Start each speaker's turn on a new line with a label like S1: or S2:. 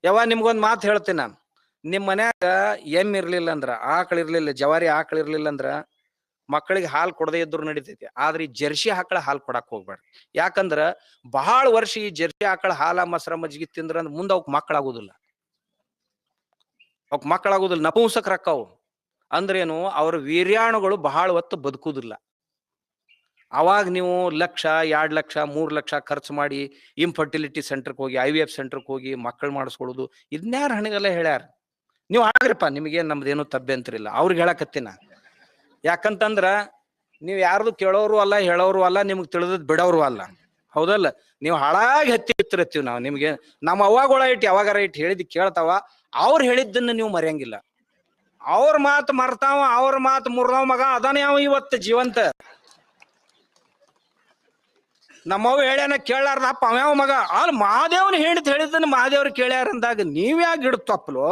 S1: ಯಾವ ನಿಮ್ಗೊಂದ್ ಮಾತು ಹೇಳ್ತೀನಿ ನಾನು. ನಿಮ್ ಮನ್ಯಾಗ ಇರ್ಲಿಲ್ಲ ಅಂದ್ರ, ಆಕಳ ಇರ್ಲಿಲ್ಲ, ಜವಾರಿ ಆಕಳ ಇರ್ಲಿಲ್ಲ ಅಂದ್ರ ಮಕ್ಕಳಿಗೆ ಹಾಲು ಕೊಡದೇ ಇದ್ರು ನಡಿತೈತಿ. ಆದ್ರೆ ಈ ಜರ್ಸಿ ಆಕಳ ಹಾಲು ಕೊಡಕ್ ಹೋಗ್ಬೇಡ್ರಿ. ಯಾಕಂದ್ರ ಬಹಳ ವರ್ಷ ಈ ಜರ್ಸಿ ಆಕಳ ಹಾಲ ಮೊಸರ ಮಜ್ಜಿಗೆ ತಿಂದ್ರ ಮುಂದೆ ಅವಕ್ ಮಕ್ಕಳಾಗುದಿಲ್ಲ. ನಪುಂಸಕರಕ್ಕಾವು. ಅಂದ್ರೇನು, ಅವ್ರ ವೀರ್ಯಾಣುಗಳು ಬಹಳ ಹೊತ್ತು ಬದುಕುದಿಲ್ಲ. ಅವಾಗ ನೀವು 1,00,000, 2,00,000, 3,00,000 ಖರ್ಚು ಮಾಡಿ ಇನ್ಫರ್ಟಿಲಿಟಿ ಸೆಂಟರ್ಗೆ ಹೋಗಿ, IVF ಸೆಂಟರ್ಗೆ ಹೋಗಿ ಮಕ್ಕಳು ಮಾಡಿಸ್ಕೊಳ್ಳೋದು, ಇದನ್ಯಾರ ಹಣಿಗೆಲ್ಲ ಹೇಳ್ಯಾರ. ನೀವು ಆಗ್ರಿಪ್ಪ, ನಿಮಗೇನು ನಮ್ದೇನು ತಬ್ಬೆಂತ್ರಿಲ್ಲ. ಅವ್ರಿಗೆ ಹೇಳಕತ್ತೀನ. ಯಾಕಂತಂದ್ರ ನೀವ್ ಯಾರ್ದು ಕೇಳೋರು ಅಲ್ಲ, ಹೇಳೋರು ಅಲ್ಲ, ನಿಮ್ಗೆ ತಿಳಿದ್ ಬಿಡೋರು ಅಲ್ಲ. ಹೌದಲ್ಲ? ನೀವು ಹಾಳಾಗಿ ಹತ್ತಿರ್ತೀವಿ ನಾವು. ನಿಮ್ಗೆ ನಮ್ಮ ಅವ್ವಗಳ ಇಟ್ಟು ಯಾವಾಗಾರ ಇಟ್ಟು ಹೇಳಿದ್ ಕೇಳ್ತಾವ. ಅವ್ರು ಹೇಳಿದ್ದನ್ನ ನೀವು ಮರೆಯಂಗಿಲ್ಲ. ಅವ್ರ ಮಾತು ಮರ್ತಾವ, ಅವ್ರ ಮಾತು ಮುರ್ದಾವ ಮಗ ಅದಾನ ಯಾವ ಇವತ್ತು ಜೀವಂತ. ನಮ್ಮವ್ ಹೇಳ್ಯಾನ ಕೇಳಾರ್ದ ಅಪ್ಪ ಅವ್ಯಾವ ಮಗ ಅಲ್ಲಿ ಮಹಾದೇವ್ನ ಹೇಳಿದ್ದನ್ನ ಮಹಾದೇವ್ರು ಕೇಳ್ಯಾರ ಅಂದಾಗ ನೀವ್ ಯಾಕೆ ಹಿಡಿದು ತಪ್ಪಲು?